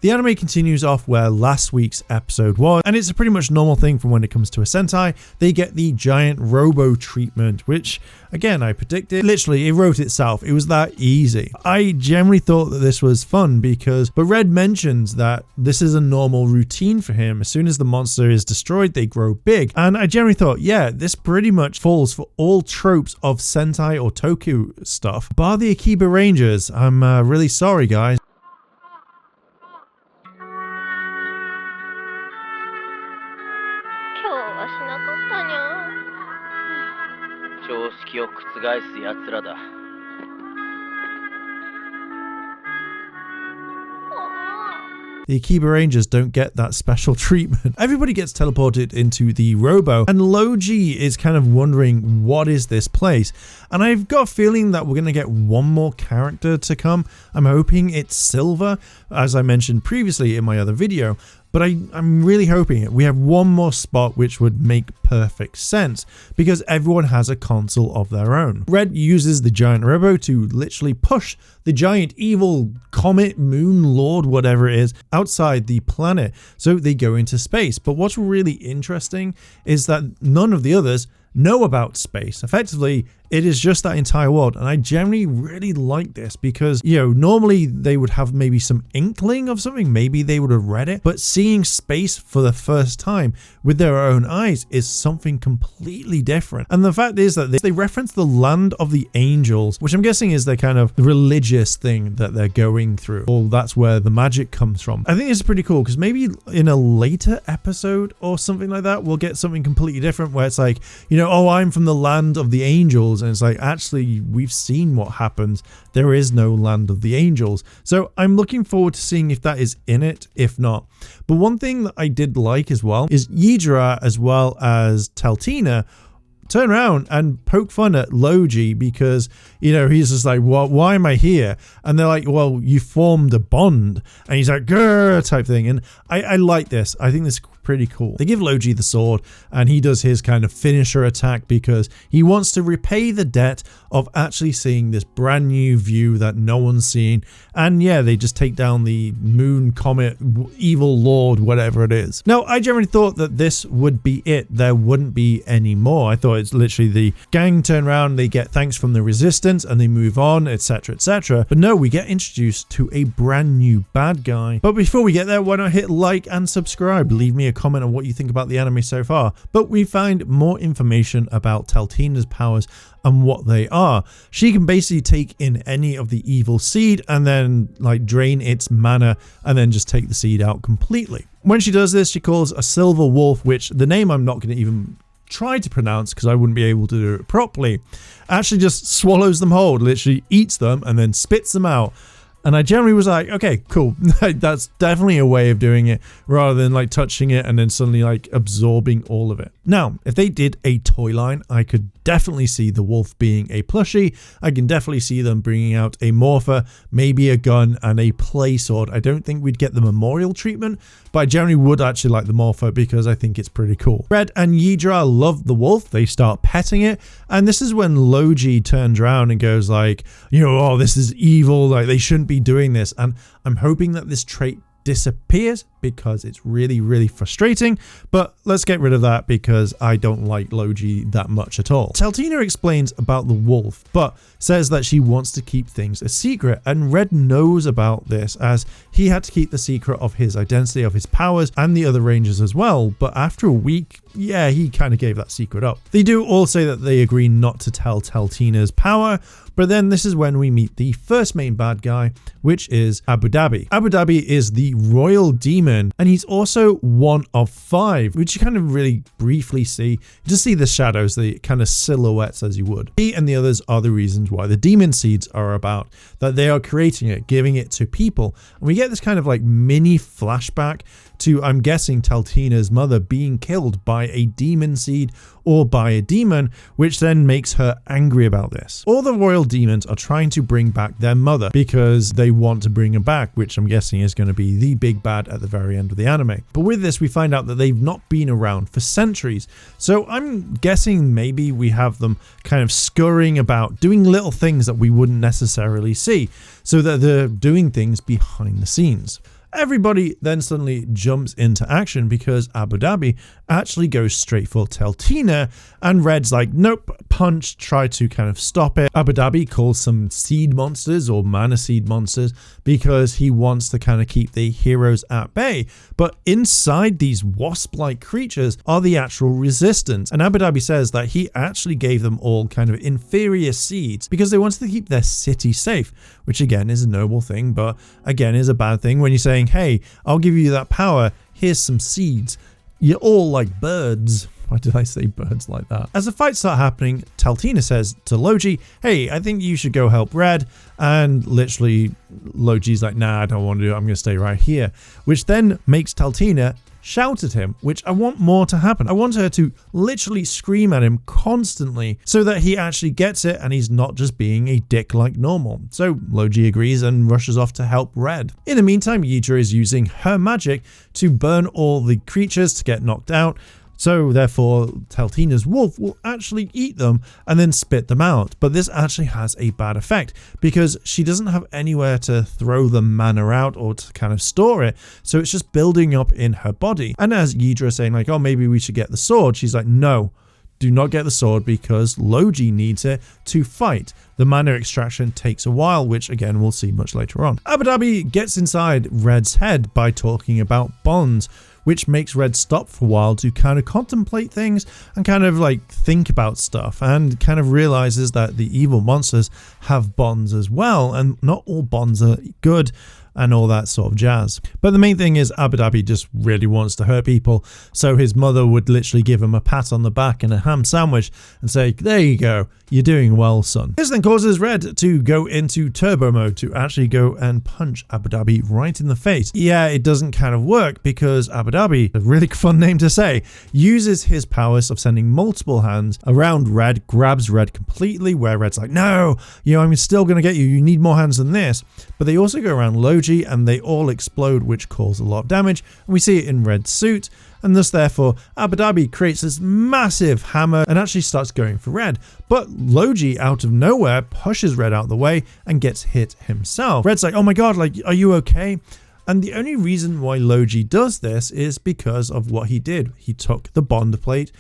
The anime continues off where last week's episode was, and it's a pretty much normal thing from when it comes to a Sentai. They get the giant robo treatment, which again I predicted. Literally, it wrote itself. It was that easy. I generally thought that this was fun but Red mentions that this is a normal routine for him. As soon as the monster is destroyed, they grow big. And I generally thought, yeah, this pretty much falls for all tropes of Sentai or Tokyo stuff, bar the Akiba Rangers. I'm really sorry, guys. 常識を覆す奴らだ。 The Akiba Rangers don't get that special treatment. Everybody gets teleported into the robo, and Logi is kind of wondering, what is this place? And I've got a feeling that we're going to get one more character to come. I'm hoping it's Silver, as I mentioned previously in my other video. But I'm really hoping we have one more spot, which would make perfect sense because everyone has a console of their own. Red uses the giant robo to literally push the giant evil comet, moon lord, whatever it is, outside the planet. So they go into space. But what's really interesting is that none of the others know about space. Effectively, it is just that entire world, and I generally really like this because, you know, normally they would have maybe some inkling of something, maybe they would have read it, but seeing space for the first time with their own eyes is something completely different. And the fact is that they reference the land of the angels, which I'm guessing is their kind of religious thing that they're going through, or that's where the magic comes from. I think it's pretty cool because maybe in a later episode or something like that, we'll get something completely different where it's like, you know, oh, I'm from the land of the angels. And it's like, actually, we've seen what happens. There is no land of the angels. So I'm looking forward to seeing if that is in it, if not. But one thing that I did like as well is Yidra as well as Taltina turn around and poke fun at Logi because, you know, he's just like, well, why am I here? And they're like, well, you formed a bond. And he's like, grr, type thing. And I like this. I think this is pretty cool. They give Logi the sword and he does his kind of finisher attack because he wants to repay the debt of actually seeing this brand new view that no one's seen. And yeah, they just take down the moon, comet, evil lord, whatever it is. Now, I generally thought that this would be it. There wouldn't be any more. I thought it's literally the gang turn around, they get thanks from the resistance and they move on, etc, etc. But no, we get introduced to a brand new bad guy. But before we get there, why not hit like and subscribe? Leave me a comment on what you think about the anime so far. But we find more information about Taltina's powers and what they are. She can basically take in any of the evil seed and then like drain its mana and then just take the seed out completely. When she does this, she calls a silver wolf, which the name I'm not going to even try to pronounce because I wouldn't be able to do it properly, actually just swallows them whole, literally eats them and then spits them out. And I generally was like, okay, cool. That's definitely a way of doing it rather than like touching it and then suddenly like absorbing all of it. Now, if they did a toy line, I could definitely see the wolf being a plushie. I can definitely see them bringing out a morpher, maybe a gun and a play sword. I don't think we'd get the memorial treatment, but I generally would actually like the morpher because I think it's pretty cool. Red and Yidra love the wolf. They start petting it. And this is when Logi turns around and goes like, you know, oh, this is evil. Like they shouldn't be doing this. And I'm hoping that this trait disappears because it's really, really frustrating. But let's get rid of that because I don't like Logi that much at all. Taltina explains about the wolf, but says that she wants to keep things a secret. And Red knows about this as he had to keep the secret of his identity, of his powers, and the other Rangers as well. But after a week, yeah, he kind of gave that secret up. They do all say that they agree not to tell Taltina's power, but then this is when we meet the first main bad guy, which is Abu Dhabi. Abu Dhabi is the royal demon, and he's also one of 5, which you kind of really briefly see. You just see the shadows, the kind of silhouettes as you would. He and the others are the reasons why the demon seeds are about, that they are creating it, giving it to people. And we get this kind of like mini flashback to, I'm guessing, Taltina's mother being killed by a demon seed or by a demon, which then makes her angry about this. All the royal demons are trying to bring back their mother because they want to bring her back, which I'm guessing is going to be the big bad at the very end of the anime. But with this, we find out that they've not been around for centuries. So I'm guessing maybe we have them kind of scurrying about, doing little things that we wouldn't necessarily see, so that they're doing things behind the scenes. Everybody then suddenly jumps into action because Abu Dhabi actually goes straight for Teltina, and Red's like, nope, punch, try to kind of stop it. Abu Dhabi calls some seed monsters or mana seed monsters because he wants to kind of keep the heroes at bay. But inside these wasp-like creatures are the actual resistance. And Abu Dhabi says that he actually gave them all kind of inferior seeds because they wanted to keep their city safe, which again is a noble thing, but again is a bad thing when you're saying, hey, I'll give you that power, here's some seeds. You're all like birds. Why did I say birds like that? As the fights start happening, Teltina says to Logi, hey, I think you should go help Red. And literally, Logi's like, nah, I don't want to do it. I'm going to stay right here. Which then makes Teltina shout at him, which I want more to happen. I want her to literally scream at him constantly so that he actually gets it and he's not just being a dick like normal. So Logi agrees and rushes off to help Red. In the meantime, Ydra is using her magic to burn all the creatures to get knocked out. So therefore, Teltina's wolf will actually eat them and then spit them out. But this actually has a bad effect because she doesn't have anywhere to throw the mana out or to kind of store it. So it's just building up in her body. And as Ydra is saying like, oh, maybe we should get the sword, she's like, no, do not get the sword because Logi needs it to fight. The mana extraction takes a while, which again we'll see much later on. Abu Dhabi gets inside Red's head by talking about bonds, which makes Red stop for a while to kind of contemplate things and kind of like think about stuff, and kind of realizes that the evil monsters have bonds as well, and not all bonds are good and all that sort of jazz. But the main thing is Abu Dhabi just really wants to hurt people, so his mother would literally give him a pat on the back and a ham sandwich and say, there you go, you're doing well, son. This then causes Red to go into turbo mode to actually go and punch Abu Dhabi right in the face. Yeah, it doesn't kind of work because Abu Dhabi, a really fun name to say, uses his powers of sending multiple hands around Red, grabs Red completely, where Red's like, no, I'm still going to get you. You need more hands than this. But they also go around Logi and they all explode, which cause a lot of damage. And we see it in Red's suit. And thus, therefore, Abu Dhabi creates this massive hammer and actually starts going for Red. But Logi, out of nowhere, pushes Red out of the way and gets hit himself. Red's like, oh my god, like, are you okay? And the only reason why Logi does this is because of what he did. He took the bond plate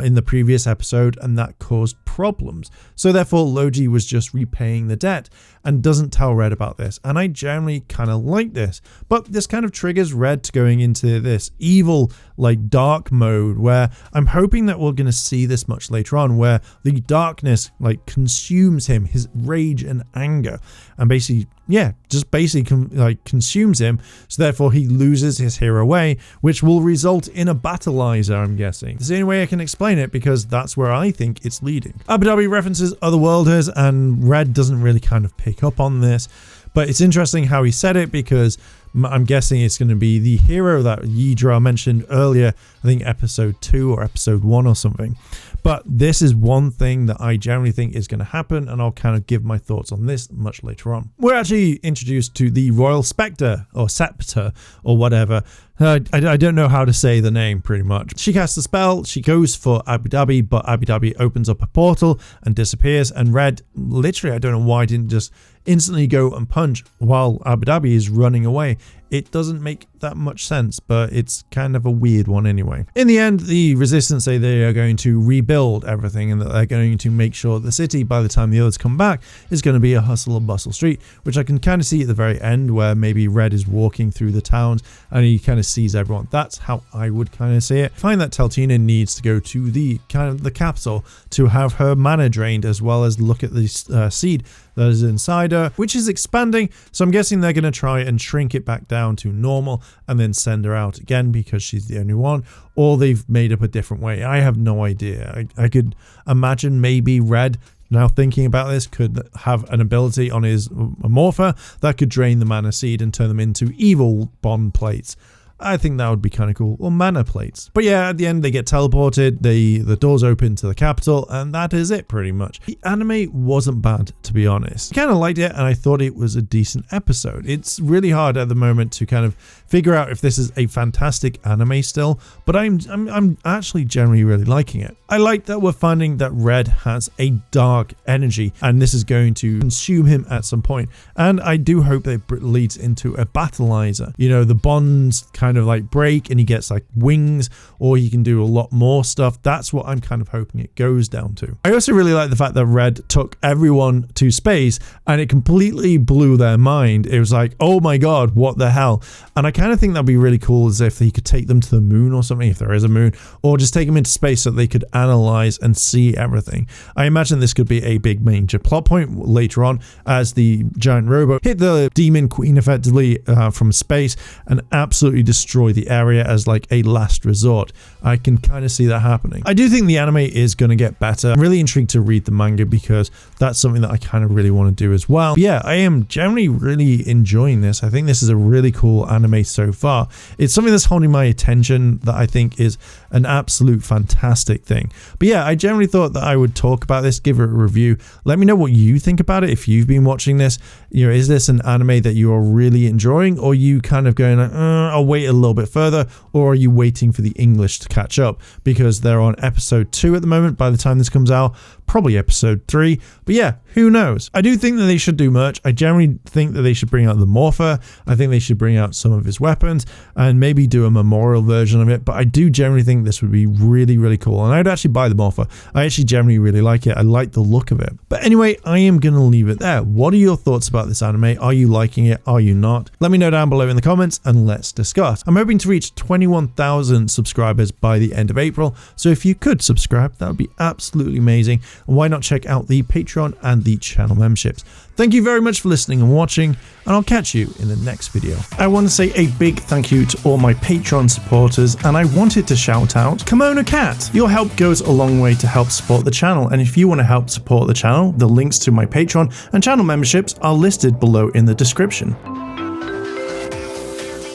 in the previous episode and that caused problems. So therefore, Logi was just repaying the debt and doesn't tell Red about this. And I generally kind of like this, but this kind of triggers Red to going into this evil, like dark mode, where I'm hoping that we're going to see this much later on, where the darkness like consumes him, his rage and anger, and basically, yeah, just basically consumes him. So therefore he loses his hero way, which will result in a battleizer, I'm guessing. It's the only way I can explain it because that's where I think it's leading. Abu Dhabi references Otherworlders and Red doesn't really kind of pick up on this, but it's interesting how he said it because I'm guessing it's going to be the hero that Ydra mentioned earlier, I think episode 2 or episode 1 or something. But this is one thing that I generally think is going to happen, and I'll kind of give my thoughts on this much later on. We're actually introduced to the Royal Spectre, or Scepter, or whatever. I don't know how to say the name, pretty much. She casts a spell, she goes for Abu Dhabi, but Abu Dhabi opens up a portal and disappears, and Red, literally, I don't know why, didn't just instantly go and punch while Abu Dhabi is running away. It doesn't make that much sense, but it's kind of a weird one anyway. In the end, the Resistance say they are going to rebuild everything and that they're going to make sure the city, by the time the others come back, is going to be a hustle and bustle street, which I can kind of see at the very end where maybe Red is walking through the towns and he kind of sees everyone. That's how I would kind of see it. I find that Teltina needs to go to the kind of the capital to have her mana drained, as well as look at the seed that is inside her, which is expanding. So I'm guessing they're going to try and shrink it back down to normal and then send her out again because she's the only one, or they've made up a different way. I have no idea. I could imagine maybe Red, now thinking about this, could have an ability on his Morpher that could drain the mana seed and turn them into evil bond plates. I think that would be kind of cool. Or mana plates. But yeah, at the end they get teleported, the doors open to the capital, and that is it pretty much. The anime wasn't bad, to be honest. I kind of liked it, and I thought it was a decent episode. It's really hard at the moment to kind of figure out if this is a fantastic anime still, but I'm actually generally really liking it. I like that we're finding that Red has a dark energy, and this is going to consume him at some point. And I do hope that it leads into a battleizer. You know, the bonds kind of like break and he gets like wings, or he can do a lot more stuff. That's what I'm kind of hoping it goes down to. I also really like the fact that Red took everyone to space and it completely blew their mind. It was like, oh my god, what the hell? And I kind of think that'd be really cool as if he could take them to the moon or something, if there is a moon, or just take them into space so they could analyze and see everything. I imagine this could be a big major plot point later on as the giant robot hit the demon queen effectively from space and absolutely destroy the area as like a last resort. I can kind of see that happening. I do think the anime is going to get better. I'm really intrigued to read the manga because that's something that I kind of really want to do as well. But yeah, I am generally really enjoying this. I think this is a really cool anime so far. It's something that's holding my attention that I think is an absolute fantastic thing. But yeah, I generally thought that I would talk about this, give it a review. Let me know what you think about it if you've been watching this. You know, is this an anime that you are really enjoying, or are you kind of going, I'll wait a little bit further, or are you waiting for the English to catch up because they're on episode 2 at the moment by the time this comes out, probably episode 3. But yeah, who knows? I do think that they should do merch. I generally think that they should bring out the Morpher. I think they should bring out some of his weapons and maybe do a memorial version of it. But I do generally think this would be really, really cool. And I'd actually buy the Morpher. I actually generally really like it. I like the look of it. But anyway, I am going to leave it there. What are your thoughts about this anime? Are you liking it? Are you not? Let me know down below in the comments and let's discuss. I'm hoping to reach 21,000 subscribers by the end of April. So if you could subscribe, that would be absolutely amazing. And why not check out the Patreon and the channel memberships. Thank you very much for listening and watching, and I'll catch you in the next video. I want to say a big thank you to all my Patreon supporters, and I wanted to shout out Kimono Cat. Your help goes a long way to help support the channel, and if you want to help support the channel, the links to my Patreon and channel memberships are listed below in the description.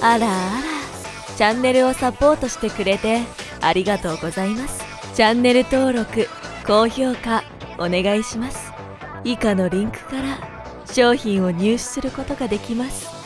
あらあら、チャンネルをサポートしてくれてありがとうございます。チャンネル登録、高評価お願いします。以下のリンクから商品を入手することができます。